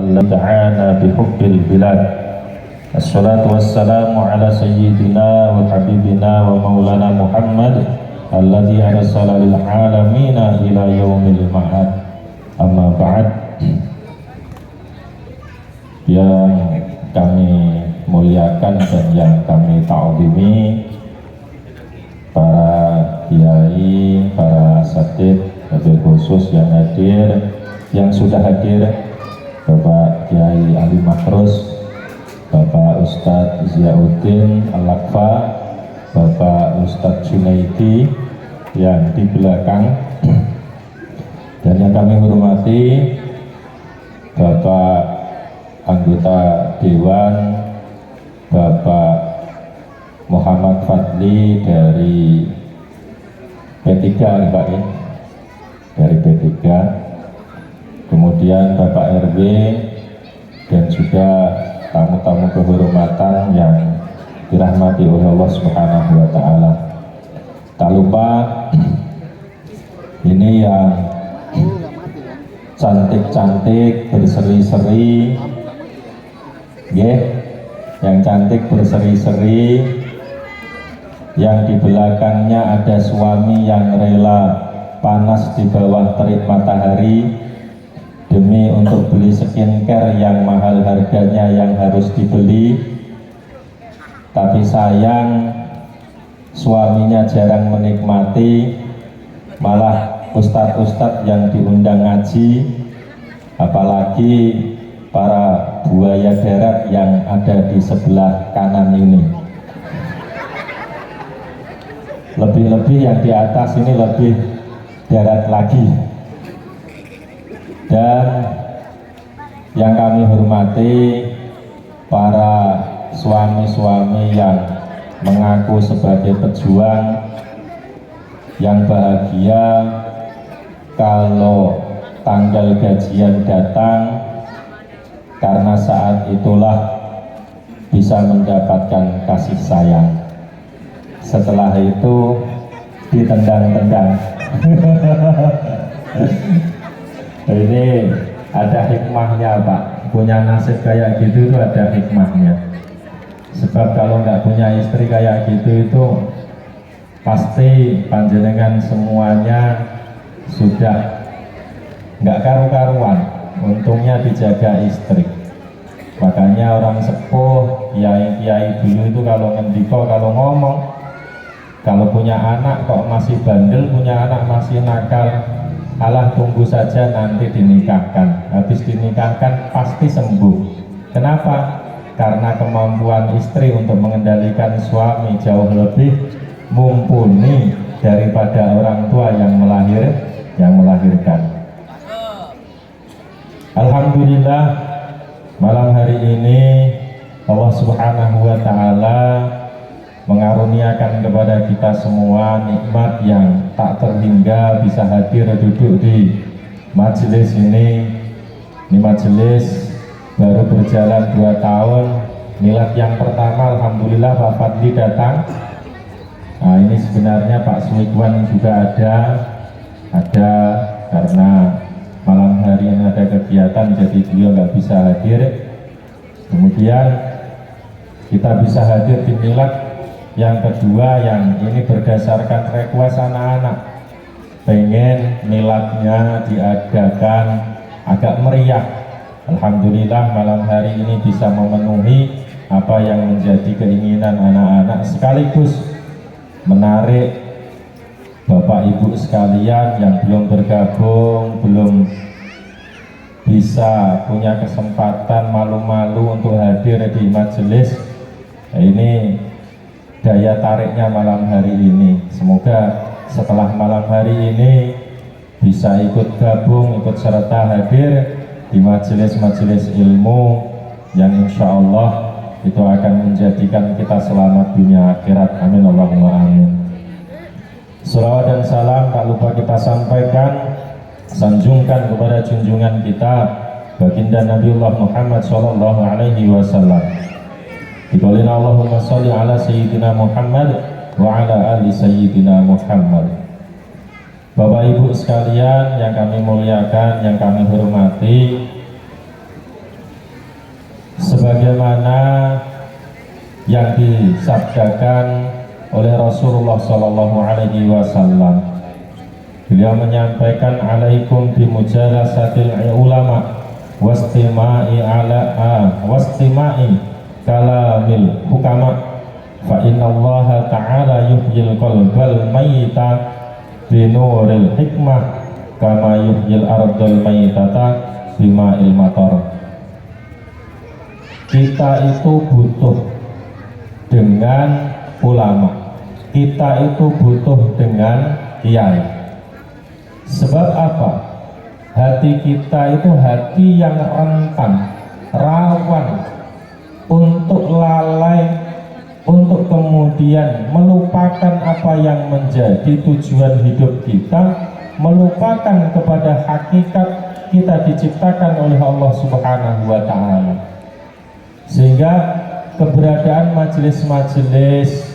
الذي دعانا بحب البلاد. الصلاة والسلام على سيدنا وحبيبنا ومولانا محمد الذي أرسل للعالمين إلى يوم المعاد. Amma ba'd. Yang kami muliakan dan yang kami ta'zimi, para kiai, para asatidz, wabil khusus yang hadir, yang sudah hadir, Bapak Kiai Ali Makrus, Bapak Ustadz Ziauddin Al-Akfa, Bapak Ustadz Junaidi yang di belakang, dan yang kami hormati Bapak anggota Dewan, Bapak Muhammad Fadli dari P3 Pak ya, dari P3, kemudian Bapak RW, dan juga tamu-tamu kehormatan yang dirahmati oleh Allah Subhanahu wa Ta'ala. Tak lupa ini yang cantik-cantik berseri-seri, yang cantik berseri-seri, yang di belakangnya ada suami yang rela panas di bawah terik matahari demi untuk beli skincare yang mahal harganya yang harus dibeli, tapi sayang suaminya jarang menikmati, malah ustadz-ustadz yang diundang ngaji, apalagi para buaya darat yang ada di sebelah kanan ini. Lebih-lebih yang di atas ini lebih darat lagi. Dan yang kami hormati para suami-suami yang mengaku sebagai pejuang, yang bahagia kalau tanggal gajian datang, karena saat itulah bisa mendapatkan kasih sayang. Setelah itu ditendang-tendang. Ini ada hikmahnya Pak, punya nasib kayak gitu itu ada hikmahnya. Sebab kalau nggak punya istri kayak gitu itu pasti panjenengan semuanya sudah nggak karu-karuan. Untungnya dijaga istri. Makanya orang sepuh, kiai-kiai dulu itu kalau ngendiko, kalau ngomong, kalau punya anak kok masih bandel, punya anak masih nakal, alah tunggu saja nanti dinikahkan. Habis dinikahkan pasti sembuh. Kenapa? Karena kemampuan istri untuk mengendalikan suami jauh lebih mumpuni daripada orang tua yang melahirkan. Alhamdulillah, malam hari ini Allah Subhanahu wa Ta'ala mengaruniakan kepada kita semua nikmat yang tak terhingga bisa hadir duduk di majelis ini. Ini majelis baru berjalan 2 tahun, milad yang pertama alhamdulillah Pak Fadli datang. Nah, ini sebenarnya Pak Suikwan juga ada karena malam hari ini ada kegiatan jadi beliau nggak bisa hadir. Kemudian kita bisa hadir di milad yang kedua, yang ini berdasarkan request anak-anak, pengen miladnya diadakan agak meriah. Alhamdulillah malam hari ini bisa memenuhi apa yang menjadi keinginan anak-anak, sekaligus menarik Bapak Ibu sekalian yang belum bergabung, belum bisa punya kesempatan, malu-malu untuk hadir di majelis. Nah, ini daya tariknya malam hari ini. Semoga setelah malam hari ini bisa ikut gabung, ikut serta hadir di majelis-majelis ilmu yang insya Allah itu akan menjadikan kita selamat dunia akhirat. Amin Allahumma amin. Salawat dan salam tak lupa kita sampaikan, sanjungkan kepada junjungan kita baginda Nabiullah Muhammad sallallahu alaihi wasallam. Diqolina Allahumma sholli ala sayyidina Muhammad wa ala ali sayyidina Muhammad. Bapak Ibu sekalian yang kami muliakan, yang kami hormati, yang disabdakan oleh Rasulullah Shallallahu Alaihi Wasallam. Beliau menyampaikan, alaikum bimujalasatil ulama wastima'i kalamil hukama fa innallaha ta'ala yuhyil qalbal mayyita binuril hikmah kama yuhyil ardal mayyitata bima'il matar. Kita itu butuh dengan ulama, kita itu butuh dengan kiai. Sebab apa? Hati kita itu hati yang rentan, rawan untuk lalai, untuk kemudian melupakan apa yang menjadi tujuan hidup kita, melupakan kepada hakikat kita diciptakan oleh Allah Subhanahu wa Ta'ala. Sehingga keberadaan majelis-majelis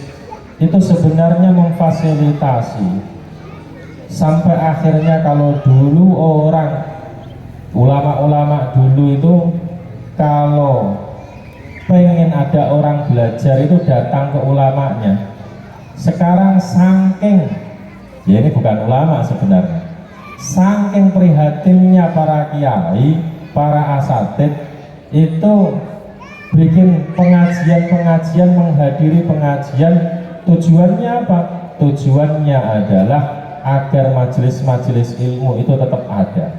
itu sebenarnya memfasilitasi. Sampai akhirnya kalau dulu ulama-ulama dulu itu kalau pengen ada orang belajar itu datang ke ulamanya. Sekarang saking, ya ini bukan ulama sebenarnya, saking prihatinnya para kiai, para asatid itu bikin pengajian-pengajian, menghadiri pengajian. Tujuannya apa? Tujuannya adalah agar majelis-majelis ilmu itu tetap ada.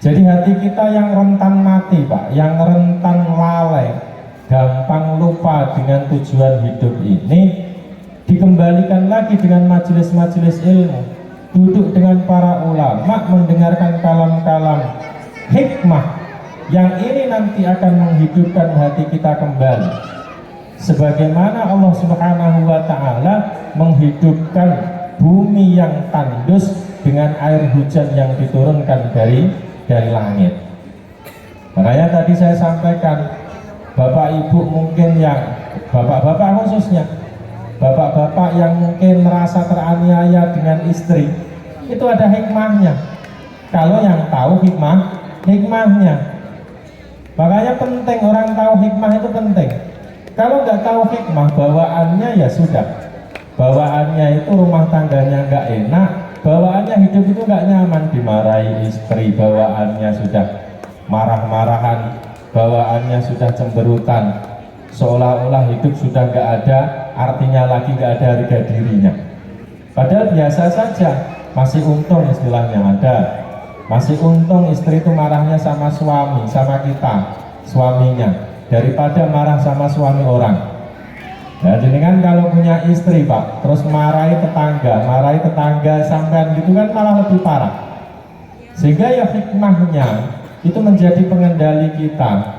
Jadi hati kita yang rentan mati, Pak, yang rentan lalai, gampang lupa dengan tujuan hidup ini, dikembalikan lagi dengan majelis-majelis ilmu, duduk dengan para ulama, mendengarkan kalam-kalam hikmah yang ini nanti akan menghidupkan hati kita kembali. Sebagaimana Allah Subhanahu wa Ta'ala menghidupkan bumi yang tandus dengan air hujan yang diturunkan dari langit. Makanya tadi saya sampaikan, Bapak Ibu mungkin yang Bapak-bapak khususnya, Bapak-bapak yang mungkin merasa teraniaya dengan istri, itu ada hikmahnya. Kalau yang tahu hikmahnya. Makanya penting orang tahu hikmah itu penting. Kalau nggak tahu hikmah, bawaannya ya sudah. Bawaannya itu rumah tangganya nggak enak, bawaannya hidup itu nggak nyaman, dimarahi istri, bawaannya sudah marah-marahan, bawaannya sudah cemberutan, seolah-olah hidup sudah nggak ada artinya lagi, nggak ada harga dirinya. Padahal biasa saja, masih untung istilahnya ada, masih untung istri itu marahnya sama suami, sama kita, suaminya, daripada marah sama suami orang. Ya, jadi kan kalau punya istri, Pak, terus marahi tetangga sampean gitu kan malah lebih parah. Sehingga ya hikmahnya itu menjadi pengendali kita.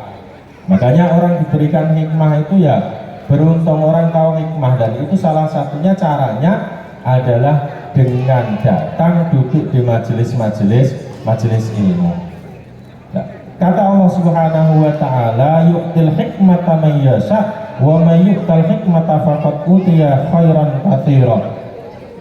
Makanya orang diberikan hikmah itu ya beruntung orang tahu hikmah, dan itu salah satunya caranya adalah dengan datang duduk di majelis ilmu. Nah, kata Allah Subhanahu wa Ta'ala, yu'til hikmata man yasha wa may yu'tal hikmata faqad utiya khairan katsiran.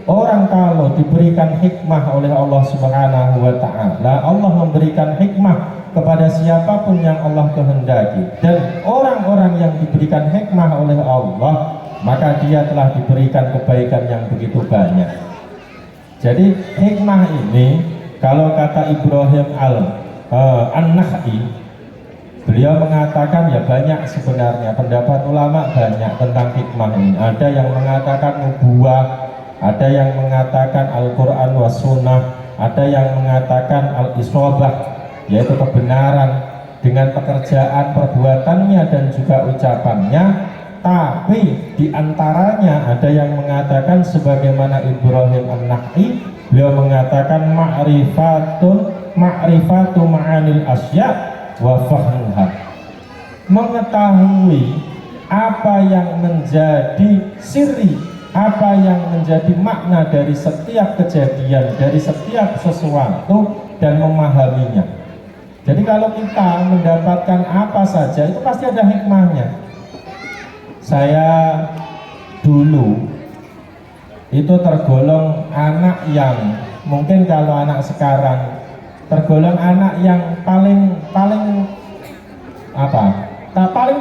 Orang kalau diberikan hikmah oleh Allah Subhanahu wa Ta'ala, Allah memberikan hikmah kepada siapapun yang Allah kehendaki, dan orang-orang yang diberikan hikmah oleh Allah, maka dia telah diberikan kebaikan yang begitu banyak. Jadi hikmah ini, kalau kata Ibrahim An-Nakhai, beliau mengatakan ya banyak sebenarnya, pendapat ulama banyak tentang hikmah ini. Ada yang mengatakan nubuwah, ada yang mengatakan Al-Quran wa Sunnah, ada yang mengatakan Al-Iswabah, yaitu kebenaran dengan pekerjaan, perbuatannya dan juga ucapannya. Tapi diantaranya ada yang mengatakan sebagaimana Ibrahim An-Nakhai, beliau mengatakan ma'rifatu ma'anil asya' wa fahmuha, mengetahui apa yang menjadi siri, apa yang menjadi makna dari setiap kejadian, dari setiap sesuatu, dan memahaminya. Jadi kalau kita mendapatkan apa saja itu pasti ada hikmahnya. Saya dulu itu tergolong anak yang mungkin kalau anak sekarang tergolong anak yang paling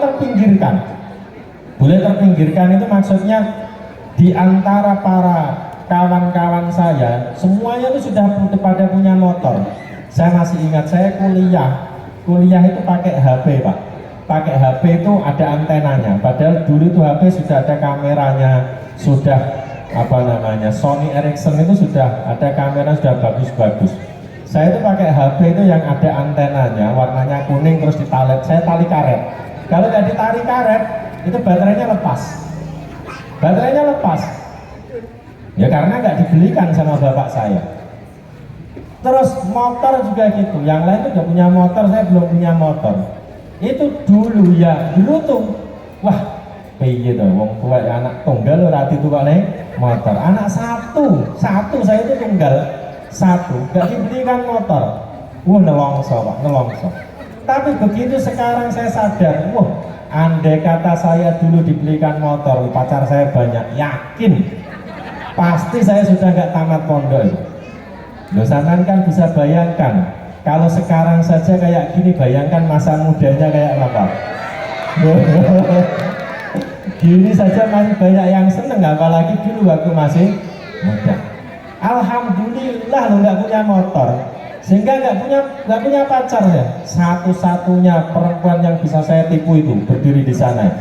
terpinggirkan. Boleh terpinggirkan itu maksudnya di antara para kawan-kawan saya semuanya itu sudah pada punya motor. Saya masih ingat saya kuliah itu pakai HP Pak, pakai HP itu ada antenanya, padahal dulu itu HP sudah ada kameranya, sudah apa namanya Sony Ericsson itu sudah ada kamera, sudah bagus-bagus. Saya itu pakai HP itu yang ada antenanya, warnanya kuning, terus saya tali karet. Kalau nggak ditarik karet itu baterainya lepas ya, karena nggak dibelikan sama bapak saya. Terus motor juga gitu, yang lain udah punya motor, saya belum punya motor. Itu dulu tuh wah piye to wong tua anak tunggal ora ditukok ning motor. Anak satu saya itu tunggal satu, nggak dibelikan motor. Nelongso Pak, nelongso. Tapi begitu sekarang saya sadar, andai kata saya dulu dibelikan motor, pacar saya banyak, yakin pasti saya sudah nggak tamat pondok. Loh, sampean kan bisa bayangkan kalau sekarang saja kayak gini, bayangkan masa mudanya kayak apa. Gini saja masih banyak yang seneng, apalagi dulu waktu masih muda. Alhamdulillah lo nggak punya motor, sehingga nggak punya pacar ya. Satu-satunya perempuan yang bisa saya tipu itu berdiri di sana.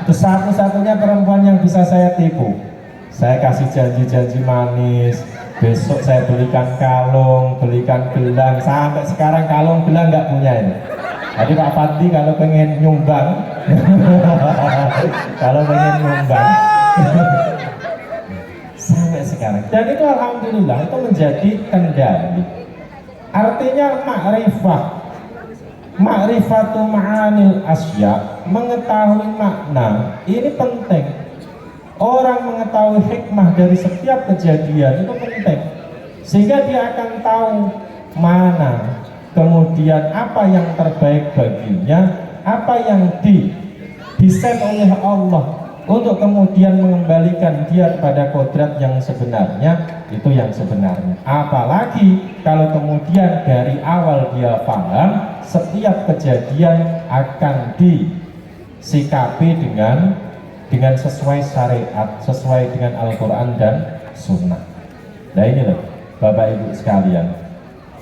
Itu satu-satunya perempuan yang bisa saya tipu. Saya kasih janji-janji manis, besok saya belikan kalung, belikan gelang. Sampai sekarang kalung gelang nggak punya ini. Jadi Pak Fadli kalau pengen nyumbang sampai sekarang. Dan itu alhamdulillah itu menjadi kendali. Artinya ma'rifatu ma'anil asya, mengetahui makna ini penting. Orang mengetahui hikmah dari setiap kejadian itu penting, sehingga dia akan tahu mana kemudian apa yang terbaik baginya, apa yang didesain oleh Allah untuk kemudian mengembalikan dia kepada kodrat yang sebenarnya, itu yang sebenarnya. Apalagi kalau kemudian dari awal dia paham setiap kejadian akan disikapi dengan sesuai syariat, sesuai dengan Al-Quran dan Sunnah. Nah ini loh Bapak Ibu sekalian,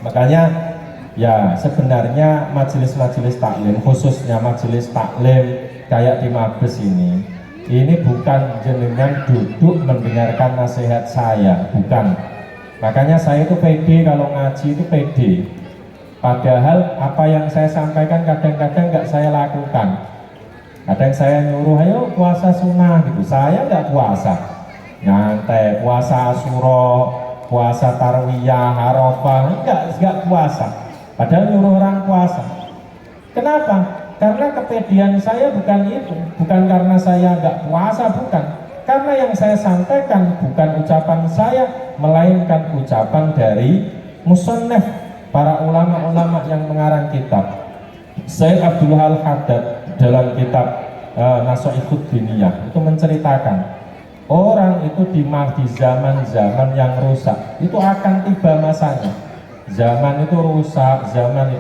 makanya ya sebenarnya majelis-majelis taklim, khususnya majelis taklim kayak di Mabes ini bukan jenengan duduk mendengarkan nasihat saya, bukan. Makanya saya itu pede kalau ngaji itu pede, padahal apa yang saya sampaikan kadang-kadang nggak saya lakukan. Kadang saya nyuruh ayo puasa sunnah gitu, saya nggak puasa, nyantai, puasa Asyura, puasa Tarwiyah, Arafah, nggak puasa. Padahal nyuruh orang puasa. Kenapa? Karena kepedean saya bukan itu, bukan karena saya nggak puasa, bukan. Karena yang saya sampaikan bukan ucapan saya, melainkan ucapan dari musannaf, para ulama-ulama yang mengarang kitab. Sayyid Abdul Al-Haddad dalam kitab Nashaikhud Diniyah itu menceritakan orang itu di zaman-zaman yang rusak itu akan tiba masanya. Zaman itu rusak,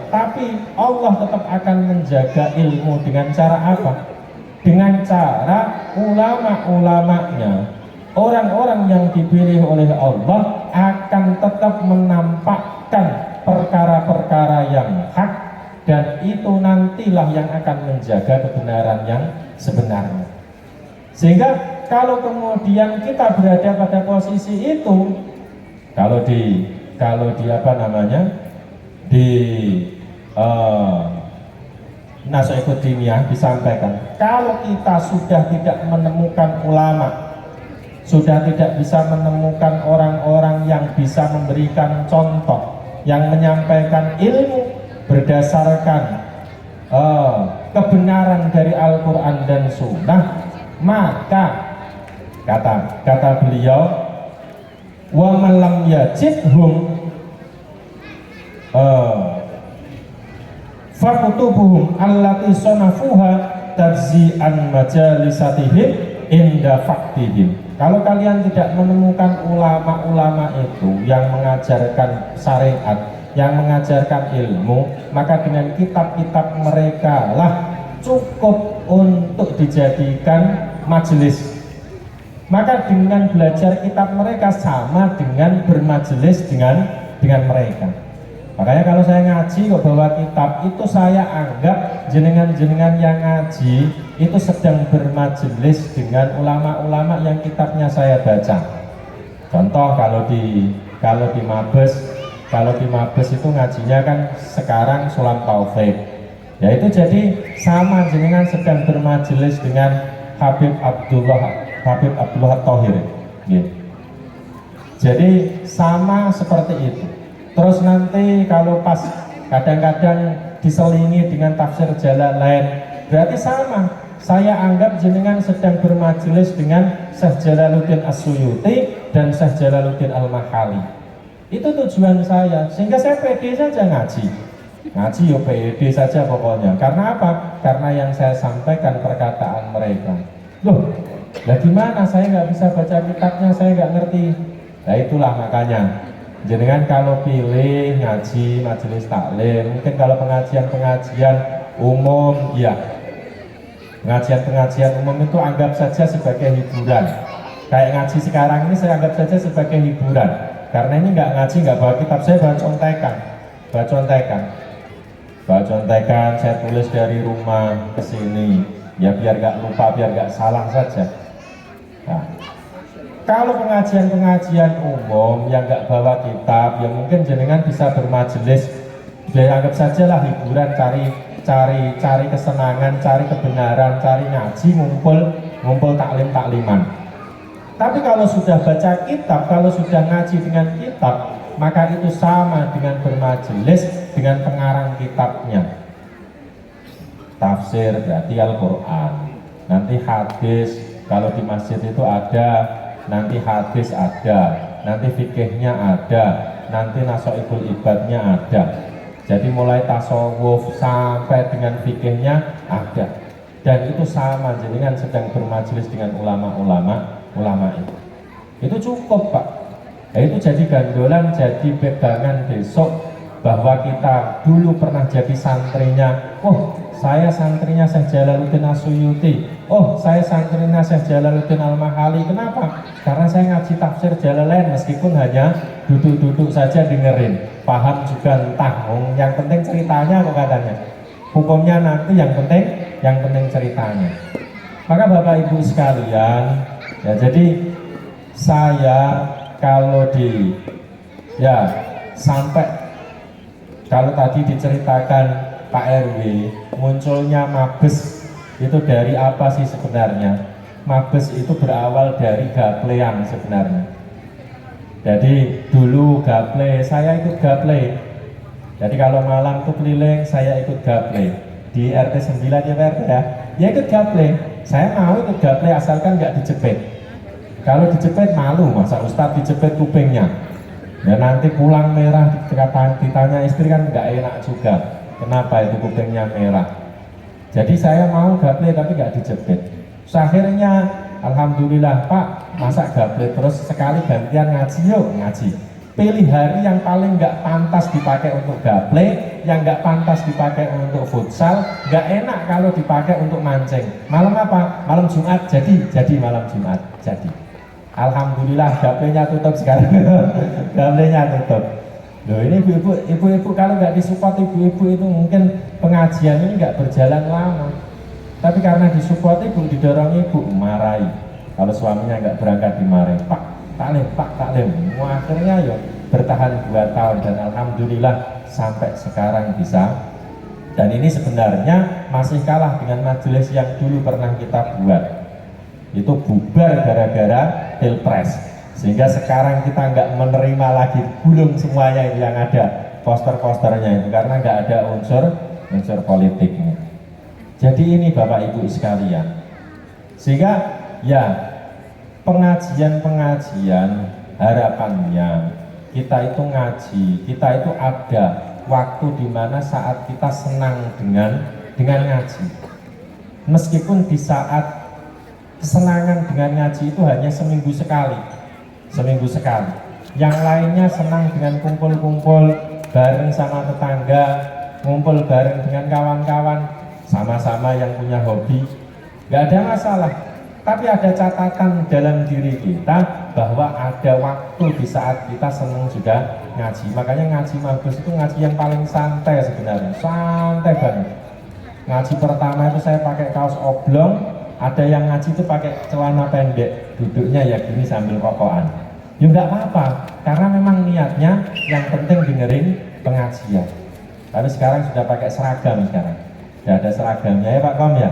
tapi Allah tetap akan menjaga ilmu dengan cara apa? Dengan cara ulama-ulamanya, orang-orang yang dipilih oleh Allah akan tetap menampakkan perkara-perkara yang hak, dan itu nantilah yang akan menjaga kebenaran yang sebenarnya. Sehingga kalau kemudian kita berada pada posisi itu, kalau di apa namanya di Nashaikhud Diniyah disampaikan, kalau kita sudah tidak menemukan ulama, sudah tidak bisa menemukan orang-orang yang bisa memberikan contoh, yang menyampaikan ilmu berdasarkan kebenaran dari Al-Quran dan Sunnah, maka kata beliau, wa man lam yajidhum fakutubuhum allati sonafuha tajzi'an majalisatihim inda faktihim. Kalau kalian tidak menemukan ulama-ulama itu yang mengajarkan syariat, yang mengajarkan ilmu, maka dengan kitab-kitab mereka lah cukup untuk dijadikan majelis. Maka dengan belajar kitab mereka sama dengan bermajelis dengan mereka. Makanya kalau saya ngaji kok bawa kitab, itu saya anggap jenengan-jenengan yang ngaji itu sedang bermajelis dengan ulama-ulama yang kitabnya saya baca. Contoh kalau di Mabes itu ngajinya kan sekarang Sulam Taufik. Ya itu jadi sama jenengan sedang bermajelis dengan Habib Abdullah Thohir. Gitu. Jadi sama seperti itu. Terus nanti kalau pas kadang-kadang diselingi dengan tafsir Jalalain, berarti sama. Saya anggap jenengan sedang bermajelis dengan Syekh Jalaluddin As-Suyuti dan Syekh Jalaluddin Al-Mahali. Itu tujuan saya, sehingga saya pede saja ngaji yo pede saja pokoknya. Karena apa? Karena yang saya sampaikan perkataan mereka. Loh, lah gimana? Saya nggak bisa baca kitabnya, saya nggak ngerti. Nah itulah makanya jenengan kalau pilih ngaji majelis taklim, mungkin kalau pengajian umum, ya pengajian umum itu anggap saja sebagai hiburan. Kayak ngaji sekarang ini saya anggap saja sebagai hiburan. Karena ini nggak ngaji, nggak bawa kitab, saya bawa contekan, saya tulis dari rumah ke sini, ya biar nggak lupa, biar nggak salah saja. Nah, kalau pengajian umum yang nggak bawa kitab, ya mungkin jenengan bisa bermajelis, ya anggap saja lah hiburan, cari kesenangan, cari kebenaran, cari ngaji, ngumpul takliman. Tapi kalau sudah baca kitab, kalau sudah ngaji dengan kitab, maka itu sama dengan bermajelis dengan pengarang kitabnya. Tafsir berarti Al-Quran, nanti hadis, kalau di masjid itu ada, nanti hadis ada, nanti fikihnya ada, nanti nasoibul ibadnya ada. Jadi mulai tasawuf sampai dengan fikihnya ada. Dan itu sama, jenengan sedang bermajelis dengan ulama-ulama itu cukup Pak. Nah, itu jadi gandolan, jadi pegangan besok bahwa kita dulu pernah jadi santrinya. Oh, saya santrinya Syekh Jalaluddin As-Suyuti. Oh, saya santrinya Syekh Jalaluddin Al-Mahali. Kenapa? Karena saya ngaji tafsir Jalalain meskipun hanya duduk-duduk saja dengerin. Paham juga entah. Yang penting ceritanya kok katanya. Hukumnya nanti yang penting ceritanya. Maka Bapak Ibu sekalian, ya jadi saya kalau kalau tadi diceritakan Pak RW munculnya Mabes itu dari apa sih sebenarnya? Mabes itu berawal dari gaplean sebenarnya. Jadi dulu gaple, saya ikut gaple. Jadi kalau malam tuh keliling saya ikut gaple di RT 9 ya Pak RT ya ikut gaple. Saya mau ikut gaple asalkan nggak dijepit. Kalau dijepit malu, masa Ustadz dijepit kupingnya. Ya nanti pulang merah ditanya istri kan nggak enak juga. Kenapa itu kupingnya merah? Jadi saya mau gaple tapi nggak dijepit. Akhirnya alhamdulillah Pak, masa gaple terus sekali gantian ngaji yuk ngaji. Pilih hari yang paling nggak pantas dipakai untuk gaple, yang nggak pantas dipakai untuk futsal, nggak enak kalau dipakai untuk mancing. Malam apa? Malam Jumat, jadi malam Jumat, jadi. Alhamdulillah gaplenya tutup sekarang, gaplenya tutup. Loh ini ibu-ibu kalau nggak disupport ibu-ibu itu mungkin pengajian ini nggak berjalan lama. Tapi karena disupport ibu, didorong ibu, marahi. Kalau suaminya nggak berangkat dimarahi, Pak taklim. Akhirnya ya bertahan 2 tahun dan alhamdulillah sampai sekarang bisa. Dan ini sebenarnya masih kalah dengan majelis yang dulu pernah kita buat. Itu bubar gara-gara pilpres. Sehingga sekarang kita nggak menerima lagi, gulung semuanya itu yang ada poster-posternya itu karena nggak ada unsur politiknya. Jadi ini Bapak Ibu sekalian. Sehingga ya pengajian harapannya kita itu ngaji, kita itu ada waktu di mana saat kita senang dengan ngaji. Meskipun di saat kesenangan dengan ngaji itu hanya seminggu sekali. Yang lainnya senang dengan kumpul-kumpul bareng sama tetangga, ngumpul bareng dengan kawan-kawan. sama-sama yang punya hobi, nggak ada masalah. Tapi ada catatan dalam diri kita bahwa ada waktu di saat kita senang juga ngaji. Makanya ngaji magus itu ngaji yang paling santai sebenarnya, santai banget. Ngaji pertama itu saya pakai kaos oblong, ada yang ngaji itu pakai celana pendek, duduknya ya gini sambil kokoan. Ya nggak apa-apa, karena memang niatnya yang penting dengerin pengajian. Tapi sekarang sudah pakai seragam sekarang, sudah ada seragamnya ya Pak Kom ya.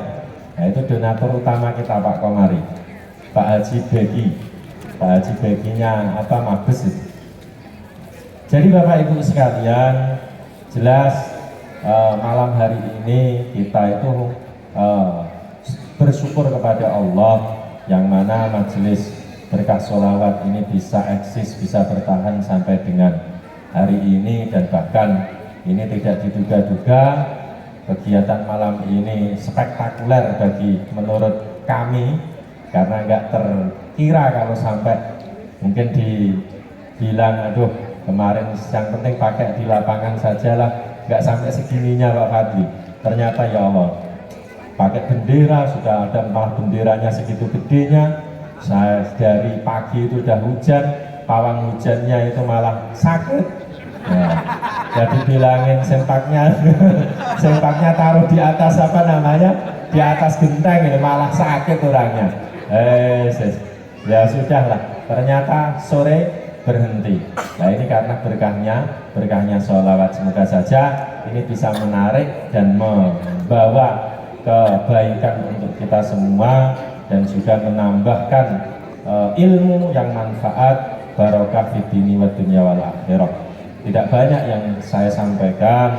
Nah itu donatur utama kita Pak Komari, Pak Haji Begi. Pak Haji Beginya apa Mabes itu. Jadi Bapak Ibu sekalian, jelas malam hari ini kita itu bersyukur kepada Allah yang mana majelis berkah sholawat ini bisa eksis, bisa bertahan sampai dengan hari ini, dan bahkan ini tidak diduga-duga kegiatan malam ini spektakuler bagi menurut kami, karena nggak terkira kalau sampai mungkin dibilang aduh kemarin yang penting pakai di lapangan sajalah, nggak sampai segininya Pak Fadli. Ternyata ya Allah, pakai bendera, sudah ada malah benderanya segitu gedenya. Saya dari pagi itu udah hujan, pawang hujannya itu malah sakit. Nah, jadi bilangin sempaknya taruh di atas apa namanya, di atas genteng ini malah sakit orangnya. Ya sudah lah, ternyata sore berhenti. Nah ini karena berkahnya sholawat. Semoga saja ini bisa menarik dan membawa kebaikan untuk kita semua, dan juga menambahkan ilmu yang manfaat, barokah fid dini wa dunya wal akhirah. Tidak banyak yang saya sampaikan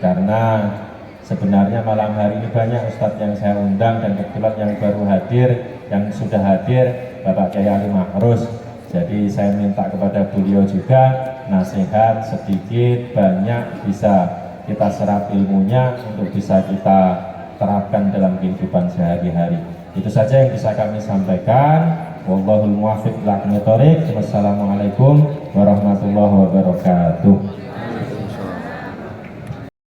karena sebenarnya malam hari ini banyak ustadz yang saya undang, dan kebetulan yang baru hadir, yang sudah hadir Bapak Kiai Ali Mahrus. Jadi saya minta kepada beliau juga nasihat sedikit banyak bisa kita serap ilmunya untuk bisa kita terapkan dalam kehidupan sehari-hari. Itu saja yang bisa kami sampaikan. Wallahul muwaffiq ila aqwamit thoriq. Wassalamualaikum warahmatullahi wabarakatuh.